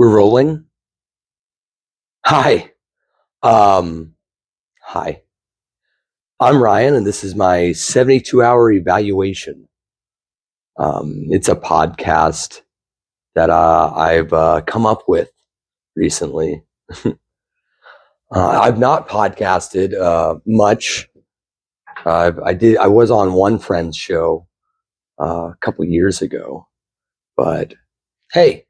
We're rolling. Hi. Um, hi. I'm Ryan, and this is my 72-hour evaluation. It's a podcast that I've come up with recently. I've not podcasted much. I was on one friend's show a couple years ago, but hey,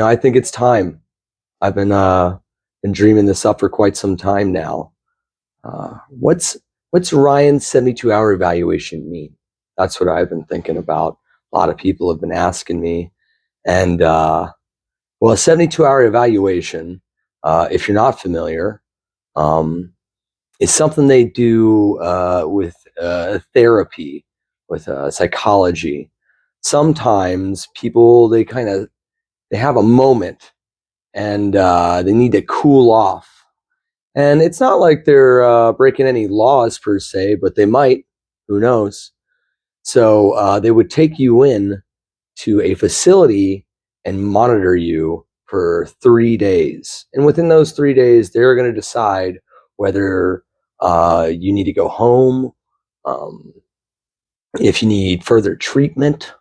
I think it's time. I've been dreaming this up for quite some time now. What's Ryan's 72-hour evaluation mean? That's what I've been thinking about. A lot of people have been asking me. And a 72-hour evaluation, if you're not familiar, is something they do with therapy, with psychology. Sometimes people, they have a moment and they need to cool off. And it's not like they're breaking any laws per se, but they might. Who knows? So they would take you in to a facility and monitor you for 3 days. And within those 3 days, they're going to decide whether you need to go home, um, if you need further treatment.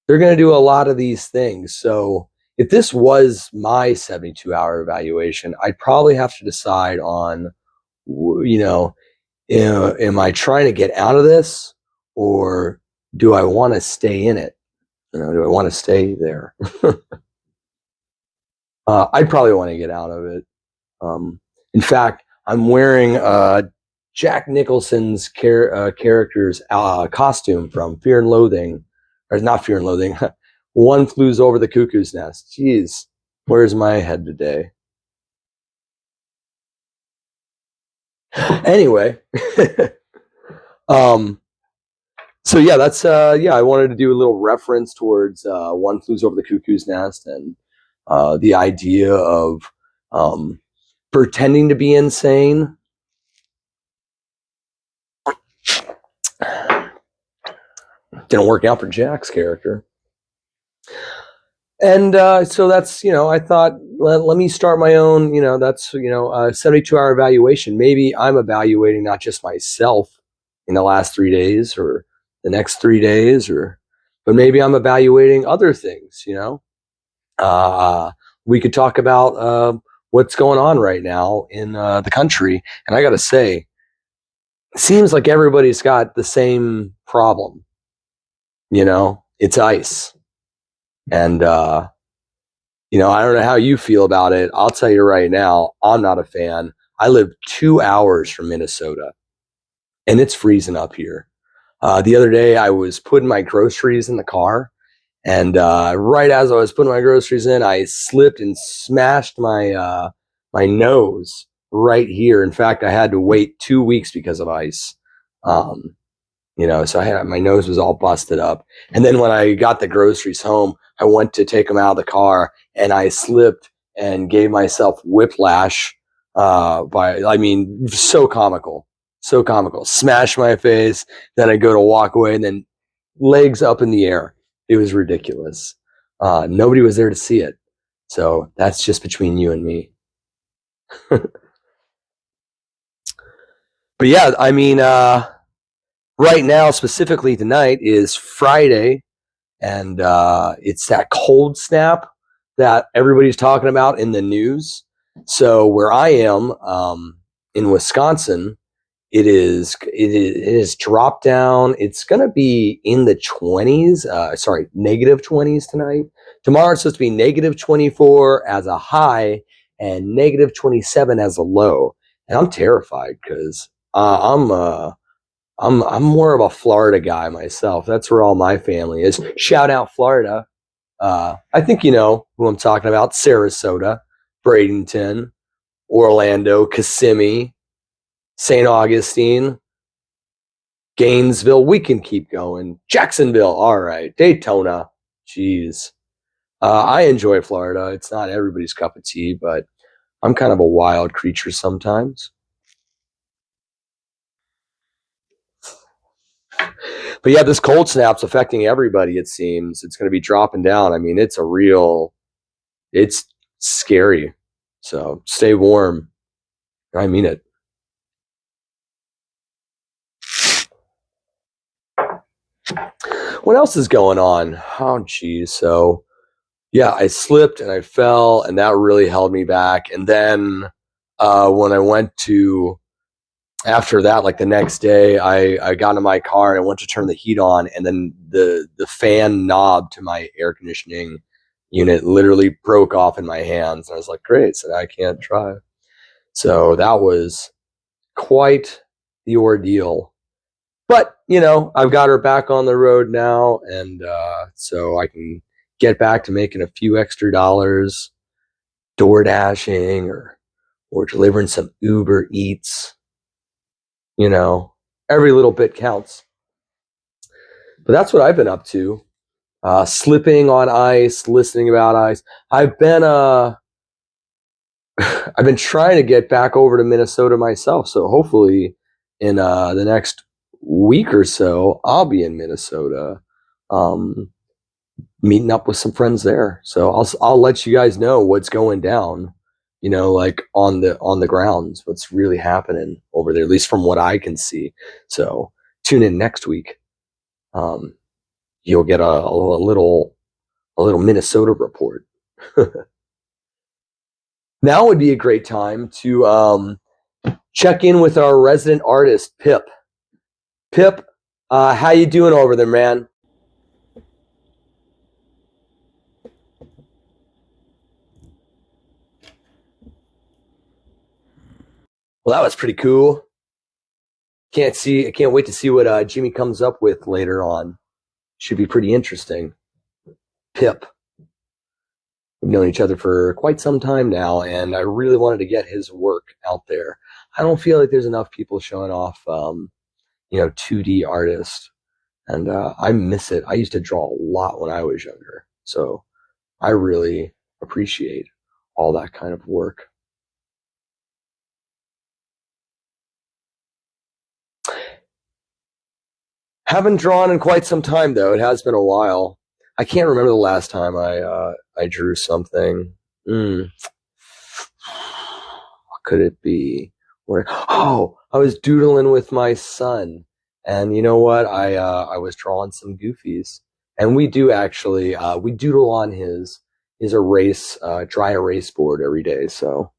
They're going to do a lot of these things. So if this was my 72-hour evaluation, I'd probably have to decide on, am I trying to get out of this, or do I want to stay in it? Do I want to stay there? I'd probably want to get out of it. In fact, I'm wearing Jack Nicholson's character's costume from Fear and Loathing, or not Fear and Loathing, One Flew Over the Cuckoo's Nest. Jeez, where's my head today? Anyway, so yeah, that's I wanted to do a little reference towards One Flew Over the Cuckoo's Nest, and the idea of pretending to be insane. Didn't work out for Jack's character. And so that's, I thought, let me start my own, that's, a 72-hour evaluation. Maybe I'm evaluating not just myself in the last 3 days or the next 3 days, but maybe I'm evaluating other things, we could talk about what's going on right now in the country. And I got to say, it seems like everybody's got the same problem. It's ICE. And, I don't know how you feel about it. I'll tell you right now, I'm not a fan. I live 2 hours from Minnesota, and it's freezing up here. The other day, I was putting my groceries in the car, and right as I was putting my groceries in, I slipped and smashed my nose right here. In fact, I had to wait 2 weeks because of ice. So my nose was all busted up. And then when I got the groceries home, I went to take them out of the car, and I slipped and gave myself whiplash. So comical, so comical. Smash my face. Then I go to walk away, and then legs up in the air. It was ridiculous. Nobody was there to see it. So that's just between you and me. But yeah, right now, specifically tonight, is Friday, and it's that cold snap that everybody's talking about in the news. So where I am, in Wisconsin, it is dropped down. It's going to be in the 20s. Negative 20s tonight. Tomorrow it's supposed to be negative 24 as a high and negative 27 as a low. And I'm terrified because I'm more of a Florida guy myself. That's where all my family is. Shout out Florida. I think you know who I'm talking about. Sarasota, Bradenton, Orlando, Kissimmee, St. Augustine, Gainesville. We can keep going. Jacksonville. All right. Daytona. Jeez. I enjoy Florida. It's not everybody's cup of tea, but I'm kind of a wild creature sometimes. But yeah, this cold snap's affecting everybody, it seems. It's going to be dropping down. I mean, it's a real it's scary. So stay warm. I mean it. What else is going on? Oh, geez. So, yeah, I slipped and I fell, and that really held me back. And then when I went to, after that, like the next day, I got into my car and I went to turn the heat on, and then the fan knob to my air conditioning unit literally broke off in my hands. And I was like, great, so I can't drive. So that was quite the ordeal. But, I've got her back on the road now, and so I can get back to making a few extra dollars, door dashing or delivering some Uber Eats. Every little bit counts. But that's what I've been up to. Slipping on ice, listening about ice. I've been I've been trying to get back over to Minnesota myself. So hopefully in the next week or so, I'll be in Minnesota, meeting up with some friends there. So I'll let you guys know what's going down, like on the grounds, what's really happening over there, at least from what I can see. So tune in next week. You'll get a little Minnesota report. Now would be a great time to check in with our resident artist, Pip. Pip, how you doing over there, man? Well, that was pretty cool. I can't wait to see what Jimmy comes up with later on. Should be pretty interesting. Pip. We've known each other for quite some time now, and I really wanted to get his work out there. I don't feel like there's enough people showing off, 2D artists, and I miss it. I used to draw a lot when I was younger, so I really appreciate all that kind of work. Haven't drawn in quite some time, though. It has been a while. I can't remember the last time I drew something. What could it be? I was doodling with my son, and you know what? I was drawing some goofies, and we do actually we doodle on his dry erase board every day. So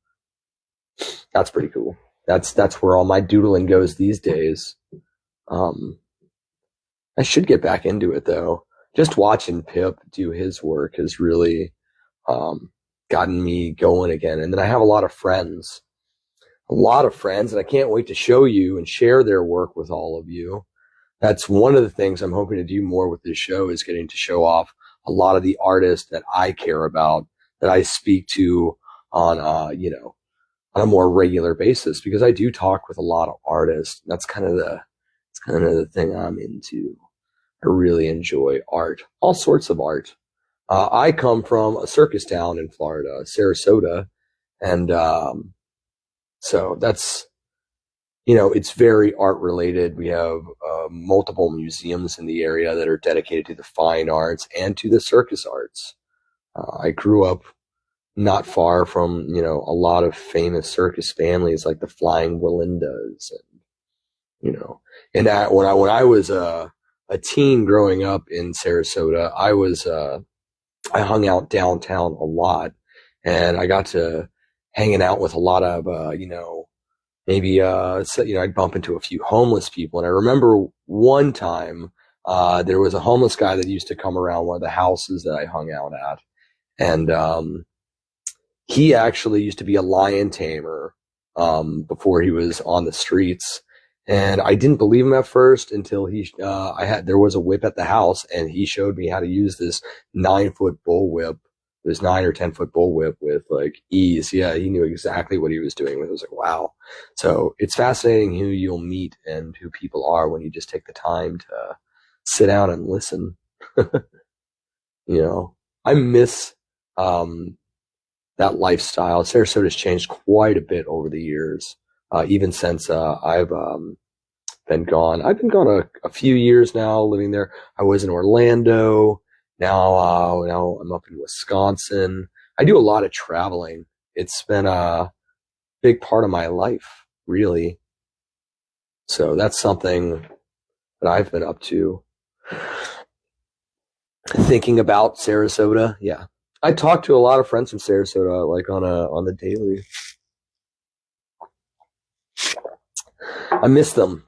that's pretty cool. That's where all my doodling goes these days. I should get back into it though. Just watching Pip do his work has really gotten me going again. And then I have a lot of friends, and I can't wait to show you and share their work with all of you. That's one of the things I'm hoping to do more with this show, is getting to show off a lot of the artists that I care about, that I speak to on, on a more regular basis, because I do talk with a lot of artists. That's kind of the thing I'm into. I really enjoy art, all sorts of art. I come from a circus town in Florida, Sarasota, and so that's, it's very art related. We have multiple museums in the area that are dedicated to the fine arts and to the circus arts. I grew up not far from, a lot of famous circus families like the Flying Willindas, and when I was a teen growing up in Sarasota, I hung out downtown a lot, and I got to hanging out with a lot of, maybe, I'd bump into a few homeless people. And I remember one time, there was a homeless guy that used to come around one of the houses that I hung out at. And, he actually used to be a lion tamer, before he was on the streets. And I didn't believe him at first until there was a whip at the house, and he showed me how to use this 9-foot bull whip, this 9 or 10-foot bull whip with like ease. Yeah, he knew exactly what he was doing. It was like, wow. So it's fascinating who you'll meet and who people are when you just take the time to sit down and listen. I miss, that lifestyle. Sarasota's changed quite a bit over the years. Even since I've been gone. I've been gone a few years now, living there. I was in Orlando. Now I'm up in Wisconsin. I do a lot of traveling. It's been a big part of my life, really. So that's something that I've been up to. Thinking about Sarasota, yeah. I talk to a lot of friends from Sarasota, like on the daily. I miss them.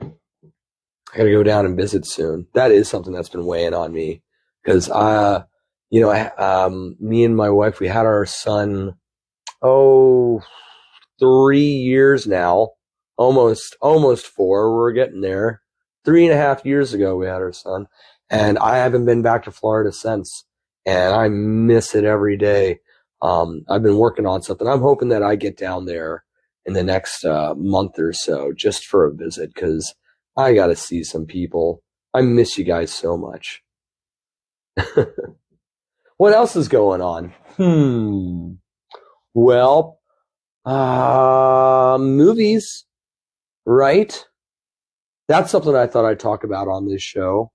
I gotta go down and visit soon. That is something that's been weighing on me because me and my wife, we had our son 3 years now, almost 4. We're getting there. 3.5 years ago, we had our son, and I haven't been back to Florida since, and I miss it every day. I've been working on something. I'm hoping that I get down there in the next month or so just for a visit because I got to see some people. I miss you guys so much. What else is going on? Well, movies, right? That's something I thought I'd talk about on this show.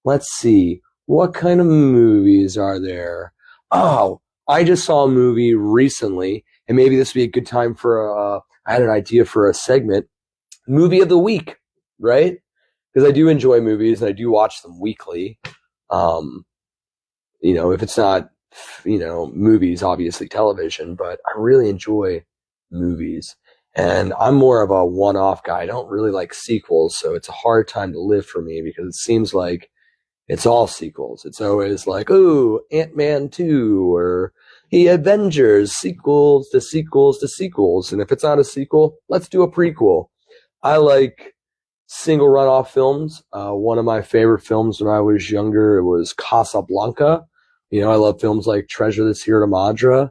Let's see. What kind of movies are there? Oh, I just saw a movie recently, and maybe this would be a good time for I had an idea for a segment. Movie of the week, right? Because I do enjoy movies, and I do watch them weekly. If it's not, movies, obviously television, but I really enjoy movies. And I'm more of a one-off guy. I don't really like sequels, so it's a hard time to live for me because it seems like it's all sequels. It's always like, oh, Ant-Man 2 or the Avengers, sequels to sequels to sequels. And if it's not a sequel, let's do a prequel. I like single run-off films. One of my favorite films when I was younger was Casablanca. I love films like Treasure the Sierra Madre.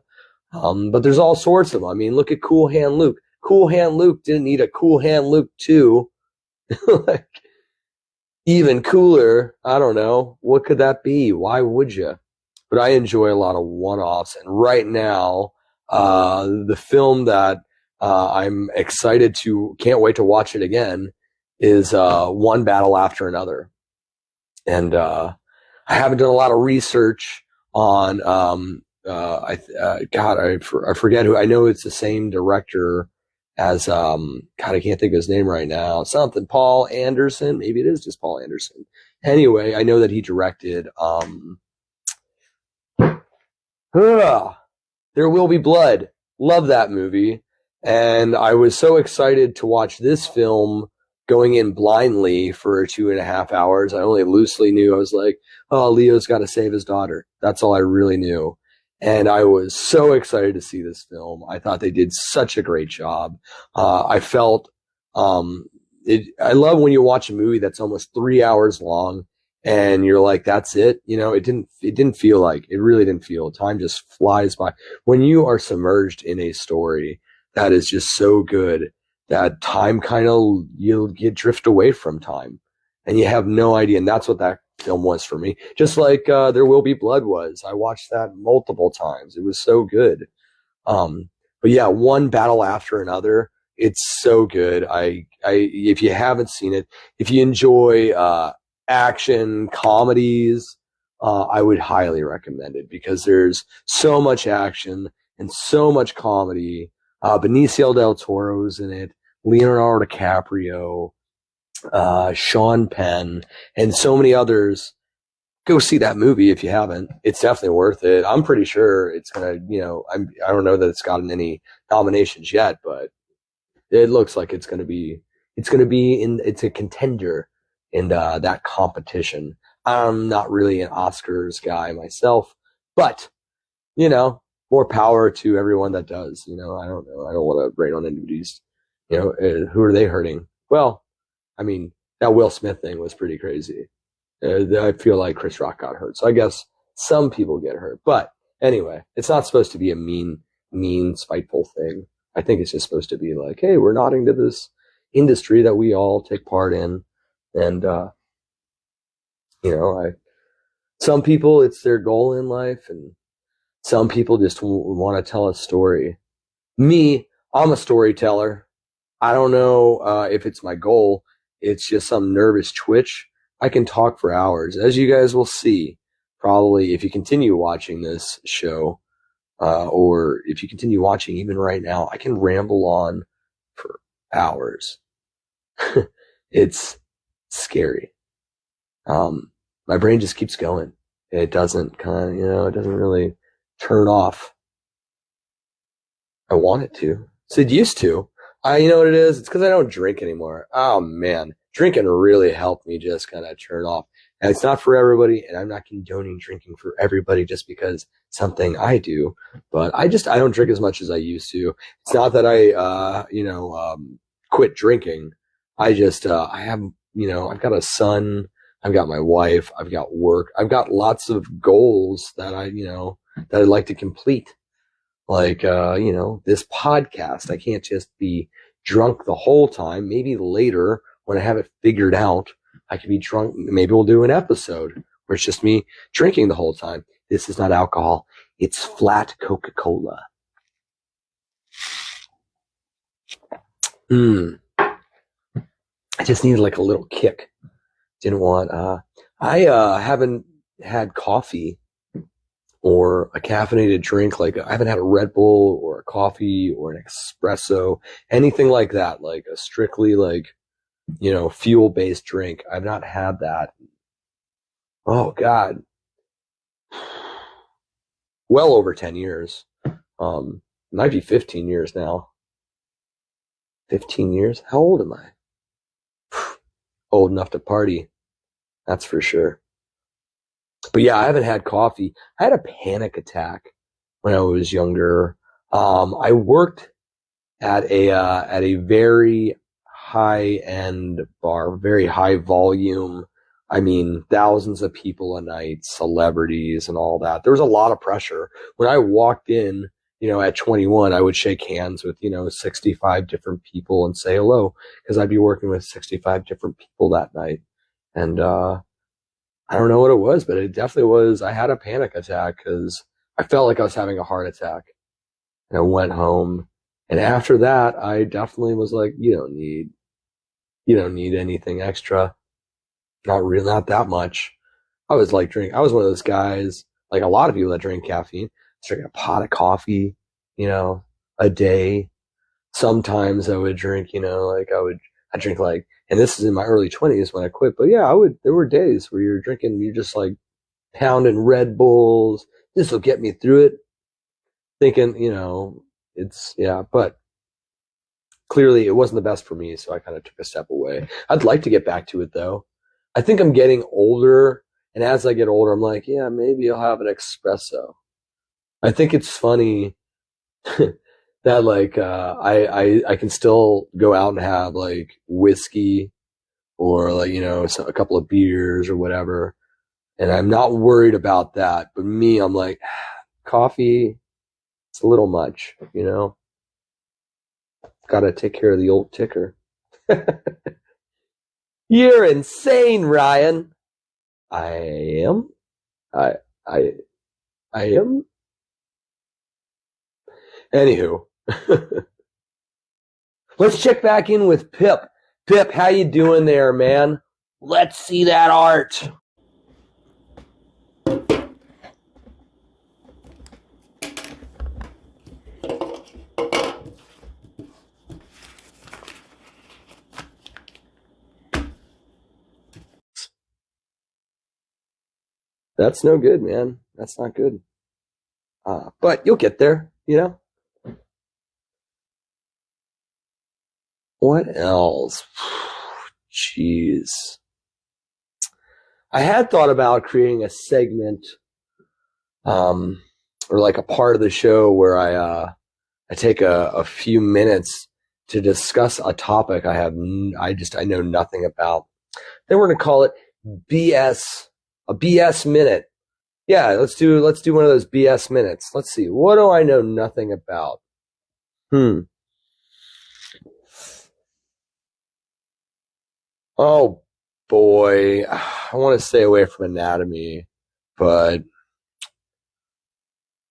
But there's all sorts of them. I mean, look at Cool Hand Luke. Cool Hand Luke didn't need a Cool Hand Luke 2. Like, even cooler, I don't know. What could that be? Why would you? But I enjoy a lot of one-offs. And right now, the film that I'm can't wait to watch it again, is One Battle After Another. And I haven't done a lot of research on I forget who. I know it's the same director as I can't think of his name right now. Something Paul Anderson. Maybe it is just Paul Anderson. Anyway, I know that he directed There Will Be Blood. Love that movie. And I was so excited to watch this film going in blindly for 2.5 hours. I only loosely knew. I was like, oh, Leo's got to save his daughter. That's all I really knew. And I was so excited to see this film. I thought they did such a great job. I felt I love when you watch a movie that's almost 3 hours long and you're like, that's it. It didn't feel like, it really didn't feel. Time just flies by. When you are submerged in a story that is just so good that time you drift away from time and you have no idea. And that's what that film was for me. Just like There Will Be Blood was. I watched that multiple times. It was so good. But yeah, One Battle After Another. It's so good. If you haven't seen it, if you enjoy action comedies, I would highly recommend it because there's so much action and so much comedy. Benicio del Toro's in it, Leonardo DiCaprio, Sean Penn, and so many others. Go see that movie if you haven't. It's definitely worth it. I'm pretty sure it's gonna, I don't know that it's gotten any nominations yet, but it looks like it's a contender in that competition. I'm not really an Oscars guy myself, but more power to everyone that does. I don't know. I don't want to rain on anybody's. Who are they hurting? Well, I mean, that Will Smith thing was pretty crazy. I feel like Chris Rock got hurt, so I guess some people get hurt. But anyway, it's not supposed to be a mean, spiteful thing. I think it's just supposed to be like, hey, we're nodding to this industry that we all take part in, and some people it's their goal in life, and some people just want to tell a story. Me, I'm a storyteller. I don't know if it's my goal. It's just some nervous twitch. I can talk for hours, as you guys will see, probably if you continue watching this show. or if you continue watching, even right now, I can ramble on for hours. It's scary. My brain just keeps going. It doesn't it doesn't really turn off. I want it to. So it used to. You know what it is? It's because I don't drink anymore. Oh man, drinking really helped me just kind of turn off. And it's not for everybody, and I'm not condoning drinking for everybody just because it's something I do. But I don't drink as much as I used to. It's not that I quit drinking. I have I've got a son, I've got my wife, I've got work, I've got lots of goals that that I'd like to complete. Like, this podcast, I can't just be drunk the whole time. Maybe later when I have it figured out, I could be drunk. Maybe we'll do an episode where it's just me drinking the whole time. This is not alcohol. It's flat Coca-Cola. I just needed like a little kick. Didn't want, I haven't had coffee or a caffeinated drink. Like I haven't had a Red Bull or a coffee or an espresso, anything like that. Like a strictly fuel-based drink. I've not had that. Oh God. Well over 10 years. Might be 15 years now. 15 years? How old am I? Old enough to party. That's for sure. But yeah, I haven't had coffee. I had a panic attack when I was younger. I worked at a very high-end bar, very high volume. I mean, thousands of people a night, celebrities and all that. There was a lot of pressure. When I walked in, at 21, I would shake hands with, 65 different people and say hello because I'd be working with 65 different people that night. And I don't know what it was, but it definitely was. I had a panic attack because I felt like I was having a heart attack. And I went home. And after that, I definitely was like, you don't need anything extra. Not that much. I was one of those guys, like a lot of people that drink caffeine, drink a pot of coffee, a day. Sometimes I would drink, I drink and this is in my early 20s when I quit, but yeah, there were days where you're drinking, you're just like pounding Red Bulls. This will get me through it. Thinking, but clearly it wasn't the best for me. So I kind of took a step away. I'd like to get back to it though. I think I'm getting older. And as I get older, I'm like, yeah, maybe I'll have an espresso. I think it's funny that I can still go out and have like whiskey or a couple of beers or whatever. And I'm not worried about that. But me, I'm like, coffee, it's a little much, Got to take care of the old ticker. You're insane, Ryan. I am. I am. Anywho, let's check back in with Pip. Pip, how you doing there, man? Let's see that art. That's no good, man. That's not good. But you'll get there, What else? Jeez. I had thought about creating a segment, or like a part of the show where I take a few minutes to discuss a topic I know nothing about. Then we're going to call it a BS minute. Yeah, let's do one of those BS minutes. Let's see. What do I know nothing about? Oh boy, I want to stay away from anatomy, but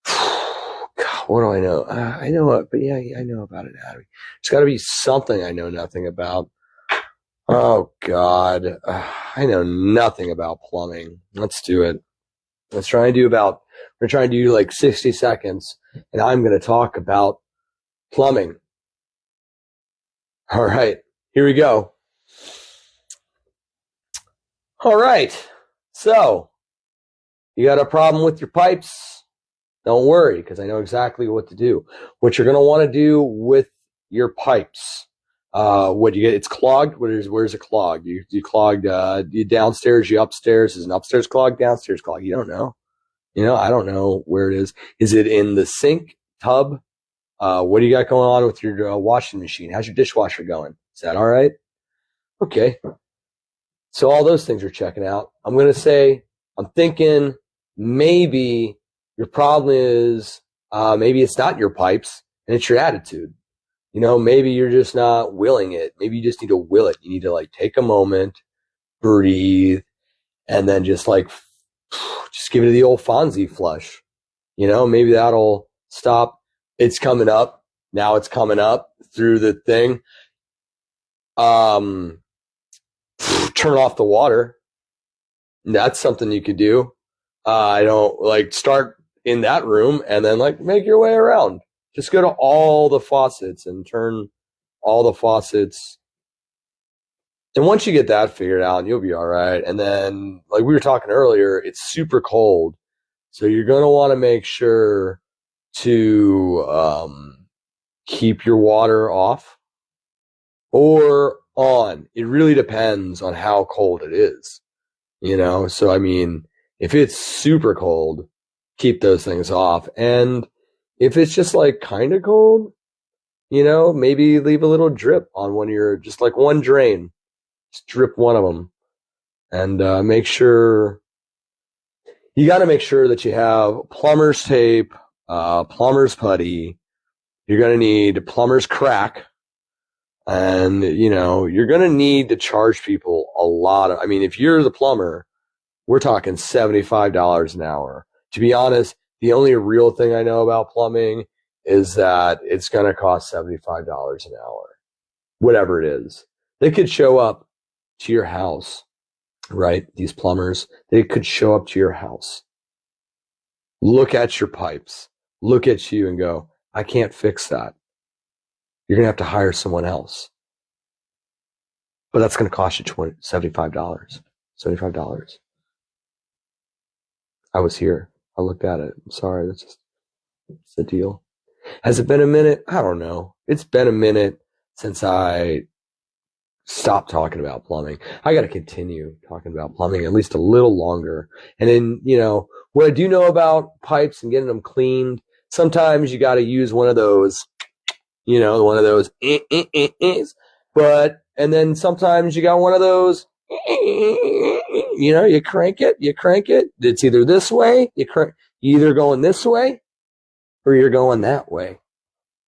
God, what do I know? I know it, but yeah, I know about anatomy. There's got to be something I know nothing about. Oh God, I know nothing about plumbing. Let's do it. We're trying to do like 60 seconds and I'm going to talk about plumbing. All right, here we go. All right, so you got a problem with your pipes? Don't worry, because I know exactly what to do. What you're going to want to do with your pipes. What you get? It's clogged. Where's it clogged? You clogged. You downstairs. You upstairs. Is an upstairs clogged? Downstairs clogged? You don't know. I don't know where it is. Is it in the sink, tub? What do you got going on with your washing machine? How's your dishwasher going? Is that all right? Okay. So all those things are checking out. I'm going to say, I'm thinking maybe your problem is, maybe it's not your pipes and it's your attitude. Maybe you're just not willing it. Maybe you just need to will it. You need to take a moment, breathe, and then just give it the old Fonzie flush. Maybe that'll stop. It's coming up. Now it's coming up through the thing. Turn off the water. That's something you could do. I don't start in that room and then make your way around. Just go to all the faucets and turn all the faucets. And once you get that figured out, you'll be all right. And then, like we were talking earlier, it's super cold. So you're going to want to make sure to keep your water off or on. It really depends on how cold it is. So, if it's super cold, keep those things off. And if it's just kind of cold, maybe leave a little drip on one of your, just one drain. Just drip one of them. And make sure, you got to make sure that you have plumber's tape, plumber's putty. You're going to need plumber's crack. And, you're going to need to charge people a lot of, if you're the plumber, we're talking $75 an hour. To be honest, the only real thing I know about plumbing is that it's going to cost $75 an hour, whatever it is. They could show up to your house, right? These plumbers, they could show up to your house, look at your pipes, look at you and go, I can't fix that. You're going to have to hire someone else. But that's going to cost you $75. $75. I was here. I looked at it. I'm sorry. It's the deal. Has it been a minute? I don't know. It's been a minute since I stopped talking about plumbing. I got to continue talking about plumbing at least a little longer. And then, what I do know about pipes and getting them cleaned, sometimes you got to use one of those, one of those, and then sometimes you got one of those, you crank it. It's either this way, you're either going this way or you're going that way.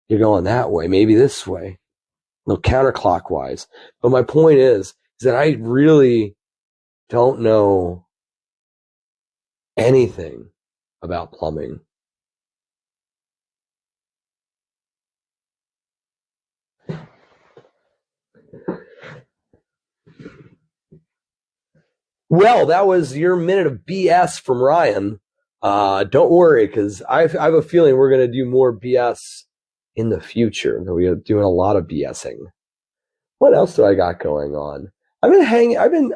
You're going that way, maybe this way, no, counterclockwise. But my point is that I really don't know anything about plumbing. Well, that was your minute of BS from Ryan. Don't worry, because I have a feeling we're going to do more BS in the future. We are doing a lot of BSing. What else do I got going on? I've been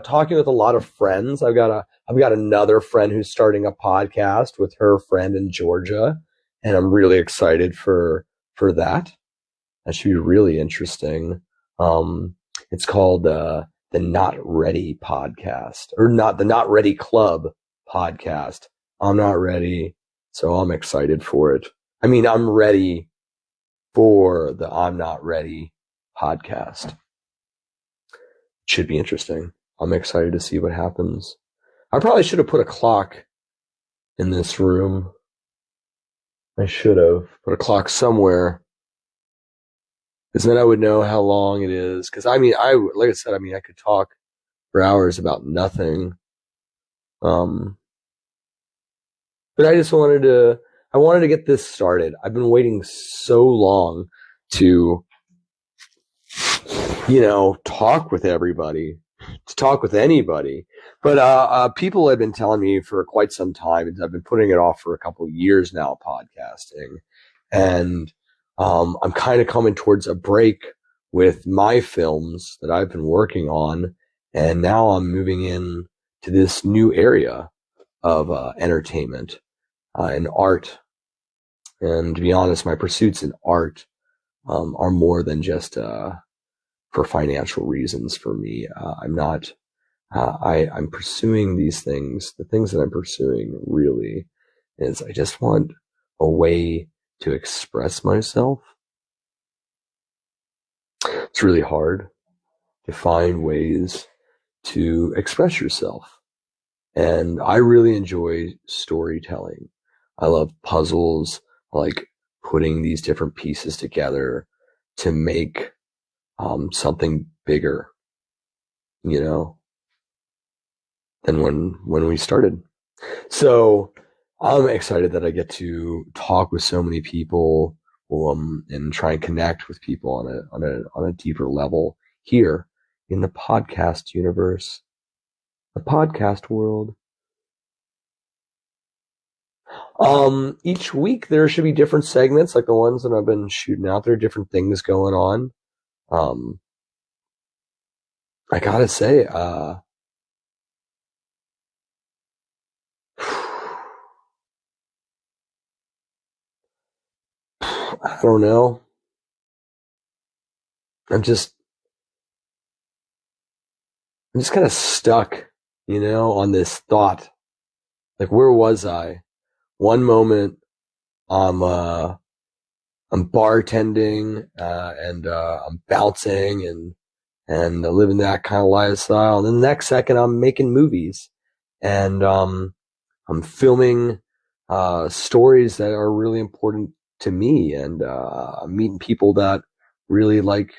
talking with a lot of friends. I've got another friend who's starting a podcast with her friend in Georgia, and I'm really excited for that. That should be really interesting. It's called the Not Ready podcast, or not the Not Ready Club podcast. I'm not ready, so I'm excited for it. I'm ready for the I'm Not Ready podcast. Should be interesting. I'm excited to see what happens. I probably should have put a clock in this room. I should have put a clock somewhere, because then I would know how long it is. Because like I said, I could talk for hours about nothing. But I just wanted to get this started. I've been waiting so long to, talk with everybody. to talk with anybody. But people have been telling me for quite some time, and I've been putting it off for a couple of years now, podcasting. And I'm kind of coming towards a break with my films that I've been working on. And now I'm moving in to this new area of entertainment and art. And to be honest, my pursuits in art are more than just for financial reasons for me. I'm pursuing these things. The things that I'm pursuing really is I just want a way to express myself. It's really hard to find ways to express yourself. And I really enjoy storytelling. I love puzzles, like putting these different pieces together to make something bigger, than when we started. So I'm excited that I get to talk with so many people and try and connect with people on a deeper level here in the podcast universe, the podcast world. Each week there should be different segments, like the ones that I've been shooting out there, different things going on. I gotta say, I don't know. I'm just kind of stuck, on this thought. Like, where was I? One moment, I'm bartending, and I'm bouncing and living that kind of lifestyle. And then the next second, I'm making movies, and I'm filming stories that are really important to me, and I'm meeting people that really like,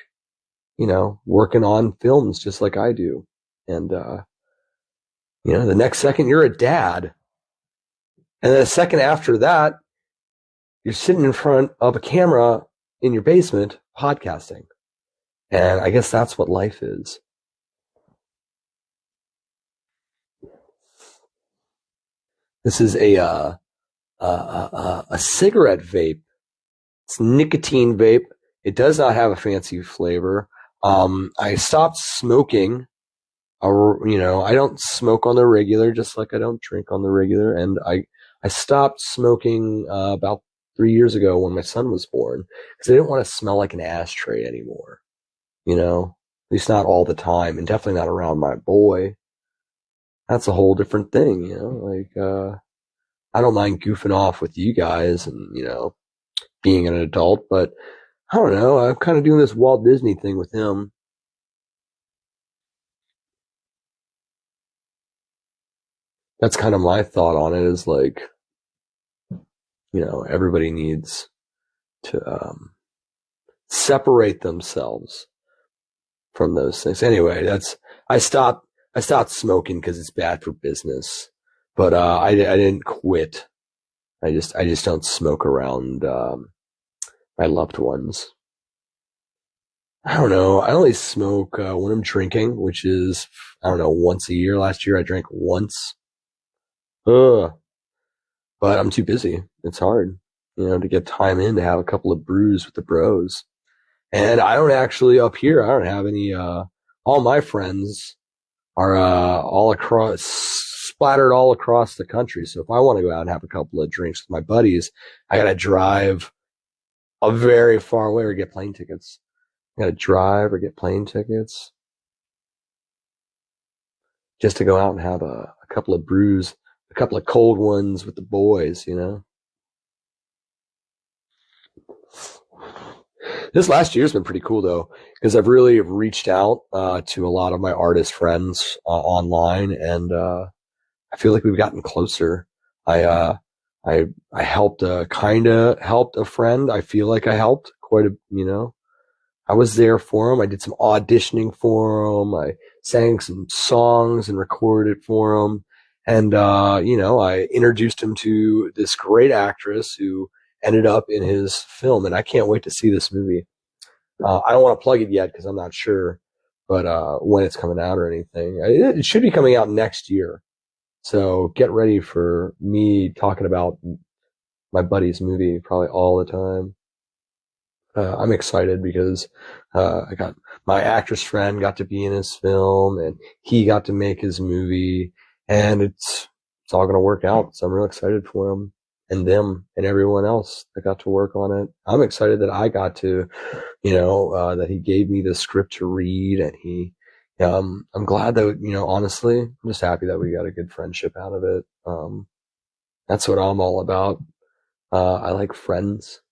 working on films just like I do. And the next second you're a dad, and then a second after that you're sitting in front of a camera in your basement podcasting. And I guess that's what life is. This is a cigarette vape. It's nicotine vape. It does not have a fancy flavor. I stopped smoking. I don't smoke on the regular, just like I don't drink on the regular. And I stopped smoking about 3 years ago when my son was born, because I didn't want to smell like an ashtray anymore. At least not all the time, and definitely not around my boy. That's a whole different thing, I don't mind goofing off with you guys and, being an adult, but I don't know. I'm kind of doing this Walt Disney thing with him. That's kind of my thought on it, is like, everybody needs to separate themselves from those things. Anyway, I stopped smoking because it's bad for business, but I didn't quit. I just don't smoke around my loved ones. I don't know. I only smoke when I'm drinking, which is, I don't know, once a year. Last year I drank once. Ugh. But I'm too busy. It's hard, to get time in to have a couple of brews with the bros. And I don't actually, up here, I don't have any, all my friends are splattered all across the country. So if I want to go out and have a couple of drinks with my buddies, I got to drive a very far away or get plane tickets. I got to drive or get plane tickets just to go out and have a couple of brews, a couple of cold ones with the boys, This last year's been pretty cool, though, because I've really reached out to a lot of my artist friends online, and I feel like we've gotten closer. I helped helped a friend. I feel like I helped quite a. I was there for him. I did some auditioning for him. I sang some songs and recorded it for him, and I introduced him to this great actress who ended up in his film, and I can't wait to see this movie. I don't want to plug it yet because I'm not sure, but when it's coming out or anything. It should be coming out next year. So get ready for me talking about my buddy's movie probably all the time. I'm excited because I got my actress friend got to be in his film, and he got to make his movie, and it's all going to work out. So I'm real excited for him and them and everyone else that got to work on it. I'm excited that I got to, that he gave me the script to read, and I'm glad that, honestly, I'm just happy that we got a good friendship out of it. That's what I'm all about. I like friends.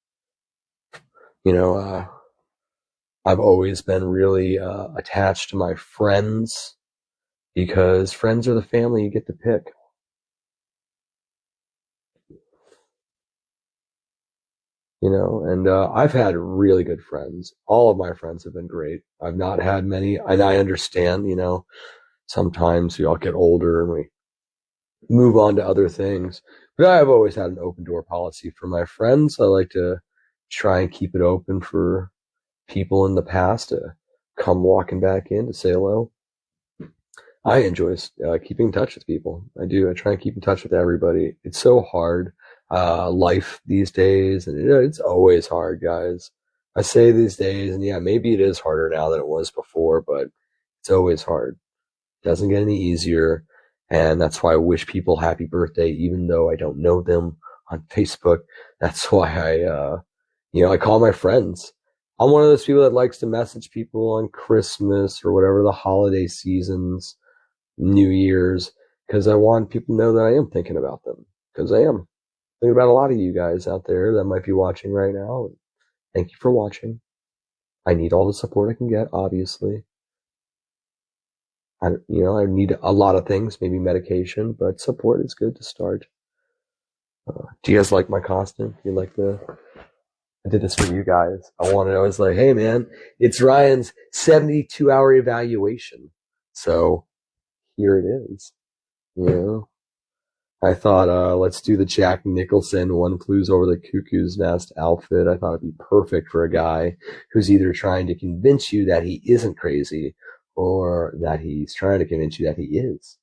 I've always been really attached to my friends because friends are the family you get to pick. And I've had really good friends. All of my friends have been great. I've not had many, and I understand, sometimes we all get older and we move on to other things. But I've always had an open door policy for my friends. I like to try and keep it open for people in the past to come walking back in to say hello. I enjoy keeping in touch with people. I do. I try and keep in touch with everybody. It's so hard, life these days, and it's always hard, guys. I say these days, and yeah, maybe it is harder now than it was before, but it's always hard. It doesn't get any easier, and that's why I wish people happy birthday, even though I don't know them on Facebook. That's why I call my friends. I'm one of those people that likes to message people on Christmas or whatever the holiday seasons, New Year's, because I want people to know that I am thinking about them, because I am thinking about a lot of you guys out there that might be watching right now. Thank you for watching. I need all the support I can get, obviously. I need a lot of things, maybe medication, but support is good to start. Do you guys like my costume? Do you like I did this for you guys. I was like, hey man, it's Ryan's 72-hour evaluation. So here it is. I thought, let's do the Jack Nicholson One Flew Over the Cuckoo's Nest outfit. I thought it'd be perfect for a guy who's either trying to convince you that he isn't crazy or that he's trying to convince you that he is,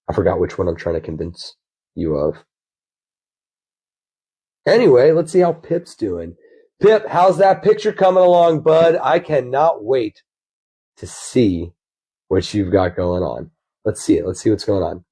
I forgot which one I'm trying to convince you of. Anyway, let's see how Pip's doing. Pip, how's that picture coming along, bud? I cannot wait to see what you've got going on. Let's see it. Let's see what's going on.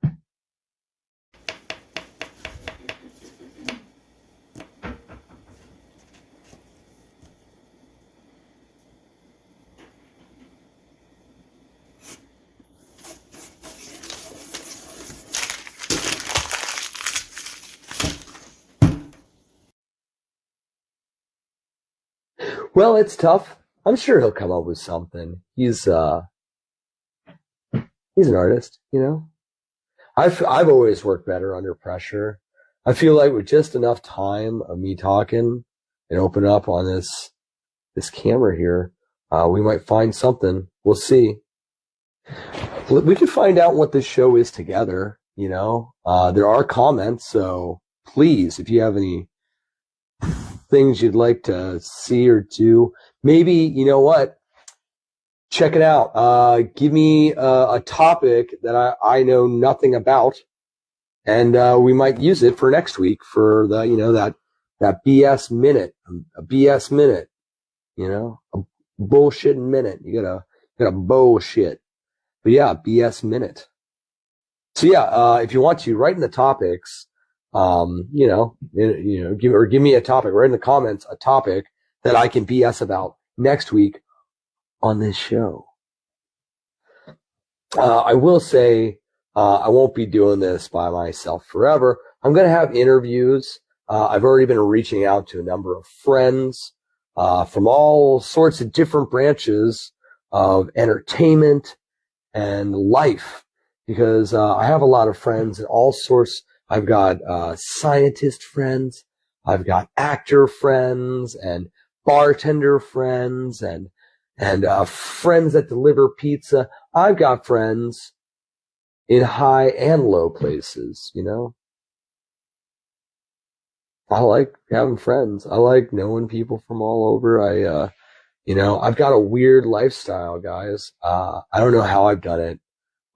Well, it's tough. I'm sure he'll come up with something. He's an artist, I've always worked better under pressure. I feel like with just enough time of me talking and open up on this camera here, we might find something. We'll see. We can find out what this show is together, there are comments, so please, if you have any things you'd like to see or do, maybe, you know what? Check it out. Give me a topic that I know nothing about, and we might use it for next week for the, that BS minute, a BS minute, a bullshit minute. You gotta bullshit. But yeah, BS minute. So yeah, if you want to, write in the topics, give me a topic, write in the comments a topic that I can BS about next week on this show. I will say, I won't be doing this by myself forever. I'm going to have interviews. I've already been reaching out to a number of friends, from all sorts of different branches of entertainment and life, because, I have a lot of friends in all sorts. I've got, scientist friends. I've got actor friends and bartender friends and friends that deliver pizza. I've got friends in high and low places, I like having friends. I like knowing people from all over. I've got a weird lifestyle, guys. I don't know how I've done it.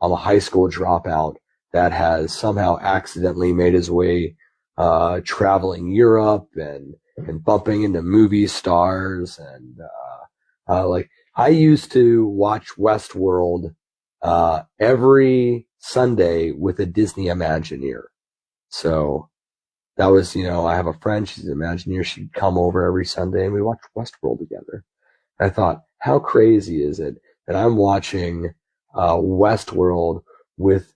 I'm a high school dropout that has somehow accidentally made his way traveling Europe and bumping into movie stars and like I used to watch Westworld every Sunday with a Disney Imagineer. So that was, I have a friend, she's an Imagineer. She'd come over every Sunday and we watched Westworld together. And I thought, how crazy is it that I'm watching Westworld with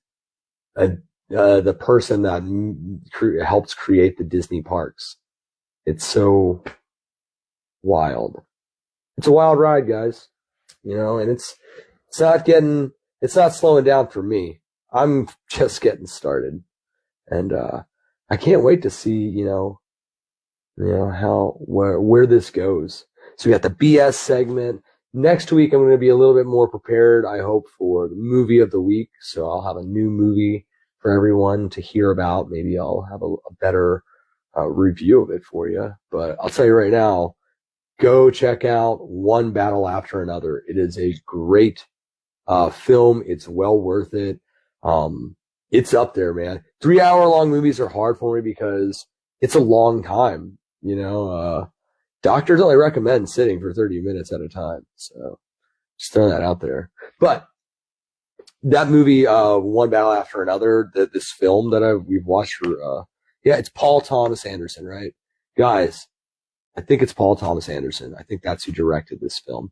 the person that helps create the Disney parks? It's so wild. It's a wild ride, guys. And it's not slowing down for me. I'm just getting started. And I can't wait to see, where this goes. So we got the BS segment. Next week, I'm going to be a little bit more prepared, I hope, for the movie of the week. So I'll have a new movie for everyone to hear about. Maybe I'll have a better review of it for you. But I'll tell you right now, go check out One Battle After Another. It is a great film. It's well worth it. It's up there, man. 3-hour-long movies are hard for me because it's a long time. Doctors only recommend sitting for 30 minutes at a time. So just throwing that out there. But that movie, One Battle After Another, this film that we've watched for, it's Paul Thomas Anderson, right? Guys, I think it's Paul Thomas Anderson. I think that's who directed this film.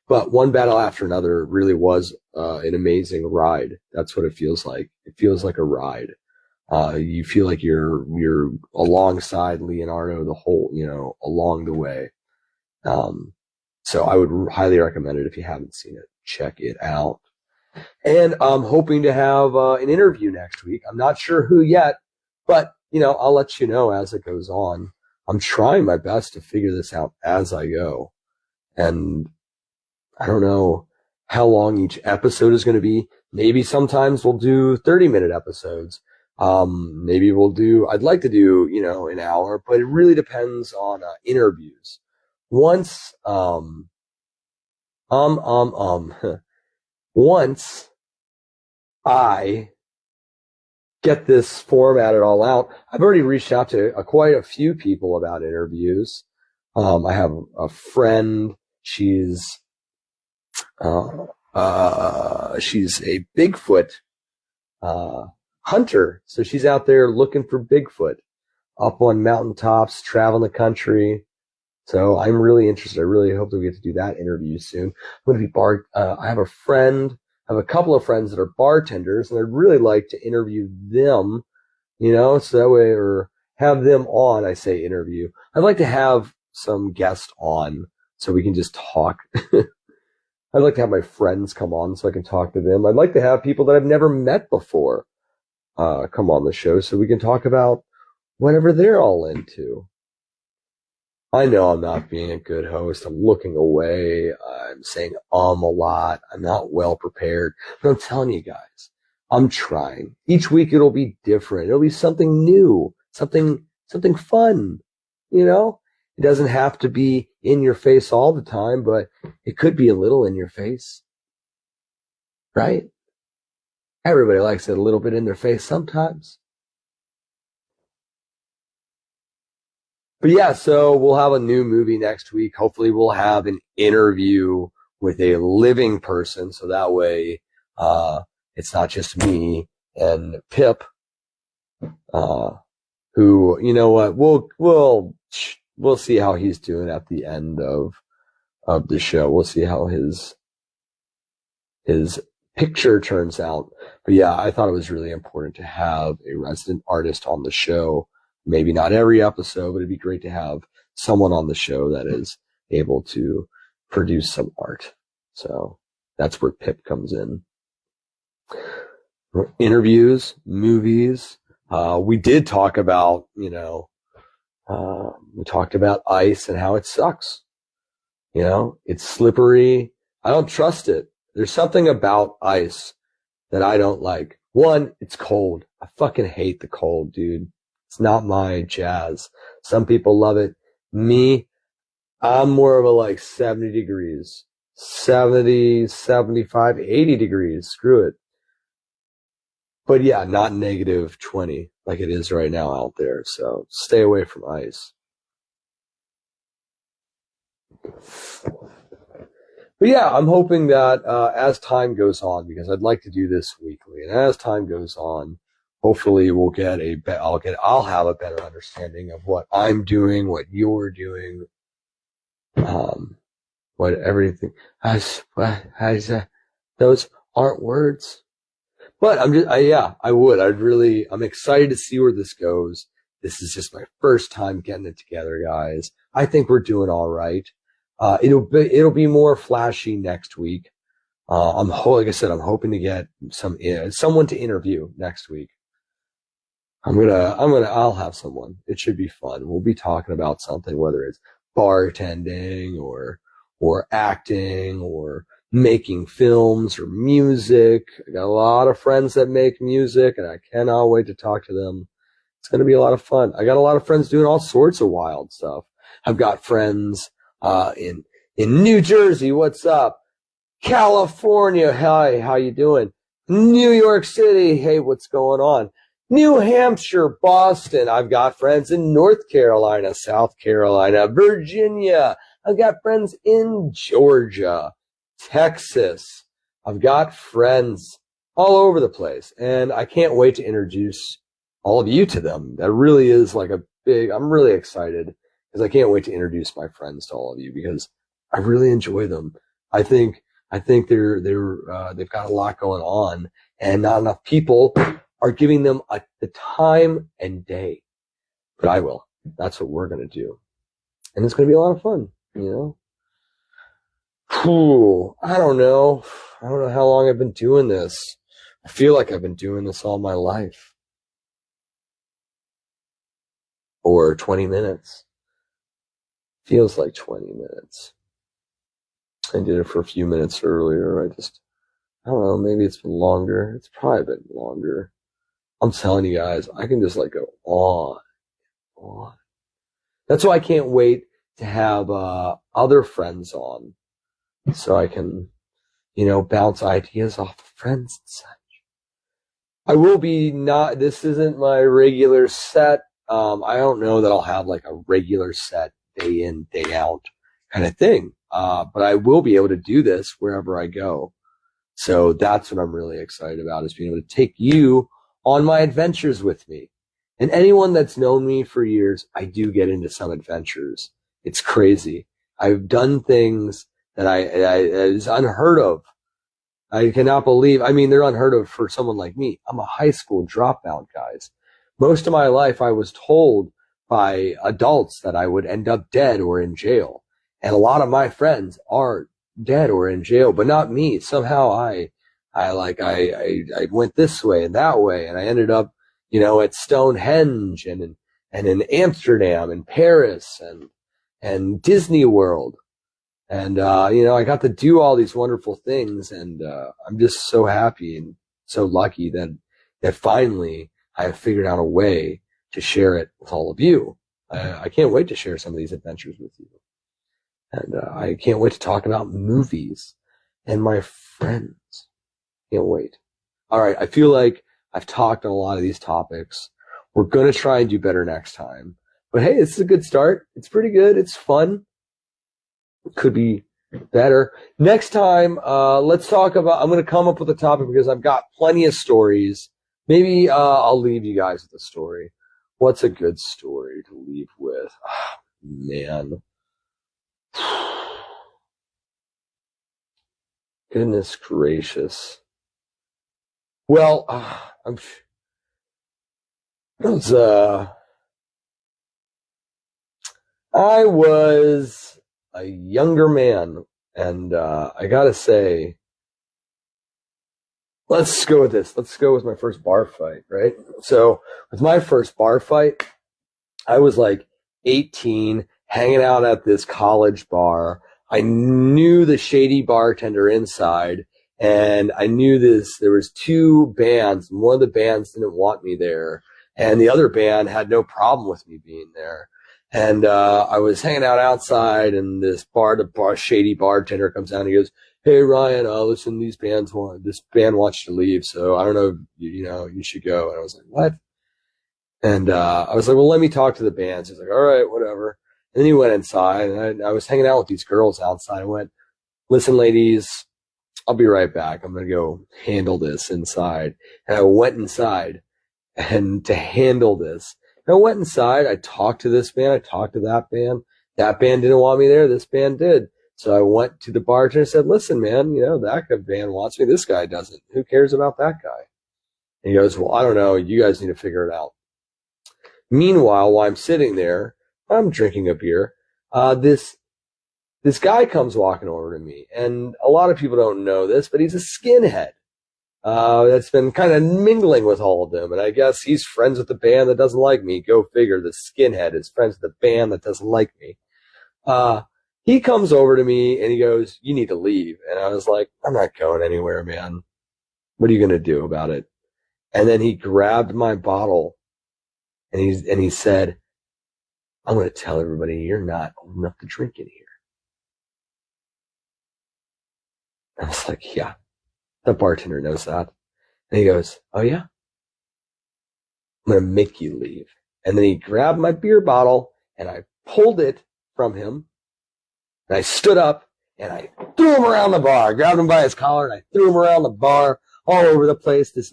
But One Battle After Another really was an amazing ride. That's what it feels like. It feels like a ride. You feel like you're alongside Leonardo the whole, along the way. So I would highly recommend it if you haven't seen it. Check it out. And I'm hoping to have an interview next week. I'm not sure who yet, but I'll let you know as it goes on. I'm trying my best to figure this out as I go. And I don't know how long each episode is going to be. Maybe sometimes we'll do 30-minute episodes. Maybe I'd like to do, an hour, but it really depends on interviews. Once, once I get this formatted all out, I've already reached out to quite a few people about interviews. I have a friend. She's a Bigfoot hunter. So she's out there looking for Bigfoot up on mountaintops, traveling the country. So I'm really interested. I really hope that we get to do that interview soon. I'm going to be I have a couple of friends that are bartenders, and I'd really like to interview them, so that way, or have them on. I say interview. I'd like to have some guests on so we can just talk. I'd like to have my friends come on so I can talk to them. I'd like to have people that I've never met before come on the show so we can talk about whatever they're all into. I know I'm not being a good host. I'm looking away. I'm saying a lot. I'm not well prepared. But I'm telling you guys, I'm trying. Each week it'll be different. It'll be something new, something fun, It doesn't have to be in your face all the time, but it could be a little in your face. Right? Everybody likes it a little bit in their face sometimes. But yeah, so we'll have a new movie next week. Hopefully we'll have an interview with a living person. So that way, it's not just me and Pip, who, you know what, we'll see how he's doing at the end of the show. We'll see how his picture turns out. But yeah, I thought it was really important to have a resident artist on the show. Maybe not every episode, but it'd be great to have someone on the show that is able to produce some art. So that's where Pip comes in. Interviews, movies. We did talk about, we talked about ice and how it sucks. It's slippery. I don't trust it. There's something about ice that I don't like. One, it's cold. I fucking hate the cold, dude. It's not my jazz. Some people love it. Me, I'm more of a like 70 degrees, 70, 75, 80 degrees. Screw it. But yeah, not negative 20 like it is right now out there. So stay away from ice. But yeah, I'm hoping that as time goes on, because I'd like to do this weekly, and as time goes on, hopefully we'll get I'll have a better understanding of what I'm doing, what you're doing, what everything has. Those aren't words. But I'm excited to see where this goes. This is just my first time getting it together, guys. I think we're doing all right. It'll be more flashy next week. Like I said, I'm hoping to get someone to interview next week. I'll have someone. It should be fun. We'll be talking about something, whether it's bartending or acting or making films or music. I got a lot of friends that make music, and I cannot wait to talk to them. It's going to be a lot of fun. I got a lot of friends doing all sorts of wild stuff. I've got friends in New Jersey. What's up? California. Hi, how you doing? New York City. Hey, what's going on? New Hampshire, Boston. I've got friends in North Carolina, South Carolina, Virginia. I've got friends in Georgia, Texas. I've got friends all over the place, and I can't wait to introduce all of you to them. That really is like I'm really excited because I can't wait to introduce my friends to all of you because I really enjoy them. I think they've got a lot going on, and not enough people are giving them the time and day. But I will. That's what we're going to do. And it's going to be a lot of fun, you know? Cool. I don't know how long I've been doing this. I feel like I've been doing this all my life. Or 20 minutes. Feels like 20 minutes. I did it for a few minutes earlier. I don't know, maybe it's been longer. It's probably been longer. I'm telling you guys, I can just like go on. That's why I can't wait to have other friends on, so I can, bounce ideas off of friends and such. I will be this isn't my regular set. I don't know that I'll have like a regular set day in, day out kind of thing. But I will be able to do this wherever I go. So that's what I'm really excited about, is being able to take you on my adventures with me. And anyone that's known me for years, I do get into some adventures. It's crazy. I've done things that is unheard of. I cannot believe. I mean, they're unheard of for someone like me. I'm a high school dropout, guys. Most of my life, I was told by adults that I would end up dead or in jail. And a lot of my friends are dead or in jail, but not me. Somehow I went this way and that way, and I ended up, at Stonehenge and in Amsterdam and Paris and Disney World. And, I got to do all these wonderful things, and I'm just so happy and so lucky that finally I have figured out a way to share it with all of you. I can't wait to share some of these adventures with you. And I can't wait to talk about movies and my friends. Can't wait. All right, I feel like I've talked on a lot of these topics. We're going to try and do better next time. But hey, this is a good start. It's pretty good. It's fun. It could be better. Next time, let's talk about, I'm going to come up with a topic because I've got plenty of stories. Maybe I'll leave you guys with a story. What's a good story to leave with? Oh, man. Goodness gracious. Well, I was a younger man, and I gotta say, let's go with this. Let's go with my first bar fight, right? So, with my first bar fight, I was like 18, hanging out at this college bar. I knew the shady bartender inside, and I knew there was two bands, and one of the bands didn't want me there. And the other band had no problem with me being there. And I was hanging out outside, and the shady bartender comes down and he goes, "Hey Ryan, listen, this band wants you to leave, so I don't know, you should go." And I was like, "What?" And I was like, "Well, let me talk to the band." So he's like, "All right, whatever." And then he went inside, and I was hanging out with these girls outside. I went, "Listen, ladies, I'll be right back. I'm going to go handle this inside." And I went inside and to handle this. And I went inside. I talked to this band. I talked to that band. That band didn't want me there. This band did. So I went to the bartender and said, "Listen, man, that band wants me. This guy doesn't. Who cares about that guy?" And he goes, "Well, I don't know. You guys need to figure it out." Meanwhile, while I'm sitting there, I'm drinking a beer. This guy comes walking over to me, and a lot of people don't know this, but he's a skinhead that's been kind of mingling with all of them. And I guess he's friends with the band that doesn't like me. Go figure. The skinhead is friends with the band that doesn't like me. He comes over to me and he goes, "You need to leave." And I was like, "I'm not going anywhere, man. What are you going to do about it?" And then he grabbed my bottle and he said, "I'm going to tell everybody you're not old enough to drink in here." I was like, "Yeah, the bartender knows that." And he goes, "Oh yeah? I'm going to make you leave." And then he grabbed my beer bottle and I pulled it from him. And I stood up and I threw him around the bar. I grabbed him by his collar and I threw him around the bar all over the place. This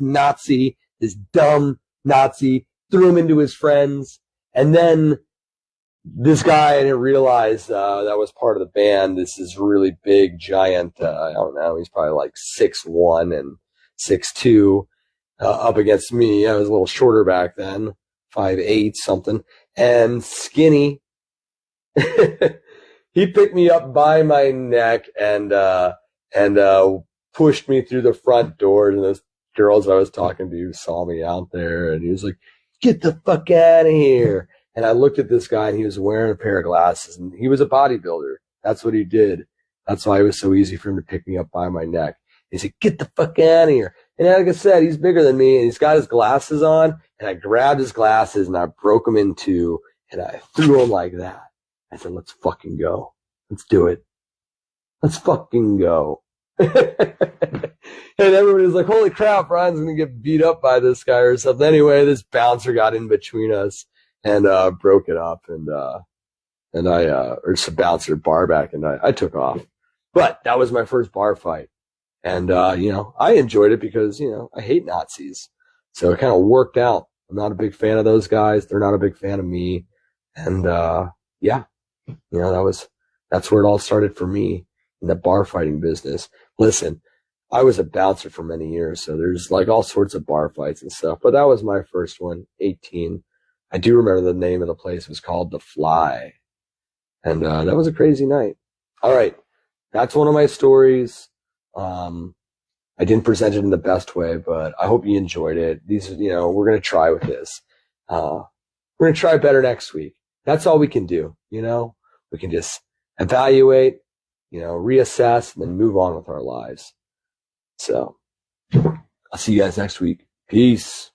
dumb Nazi, threw him into his friends. And then this guy, I didn't realize that was part of the band. This is really big, giant, I don't know, he's probably like 6'1" and 6'2", up against me. I was a little shorter back then, 5'8", something, and skinny. He picked me up by my neck and pushed me through the front doors, and those girls I was talking to saw me out there, and he was like, "Get the fuck out of here." And I looked at this guy, and he was wearing a pair of glasses, and he was a bodybuilder. That's what he did. That's why it was so easy for him to pick me up by my neck. He said, "Get the fuck out of here." And like I said, he's bigger than me, and he's got his glasses on, and I grabbed his glasses, and I broke them in two, and I threw them like that. I said, "Let's fucking go. Let's do it. Let's fucking go." And everybody was like, "Holy crap, Ryan's going to get beat up by this guy or something." Anyway, this bouncer got in between us and broke it up. And I, or some bouncer bar back, and I took off. But that was my first bar fight. And, I enjoyed it because, I hate Nazis. So it kind of worked out. I'm not a big fan of those guys. They're not a big fan of me. And, that's where it all started for me in the bar fighting business. Listen, I was a bouncer for many years, so there's like all sorts of bar fights and stuff, but that was my first one, 18. I do remember the name of the place was called The Fly. And, that was a crazy night. All right. That's one of my stories. I didn't present it in the best way, but I hope you enjoyed it. We're going to try with this. We're going to try better next week. That's all we can do. We can just evaluate, reassess, and then move on with our lives. So I'll see you guys next week. Peace.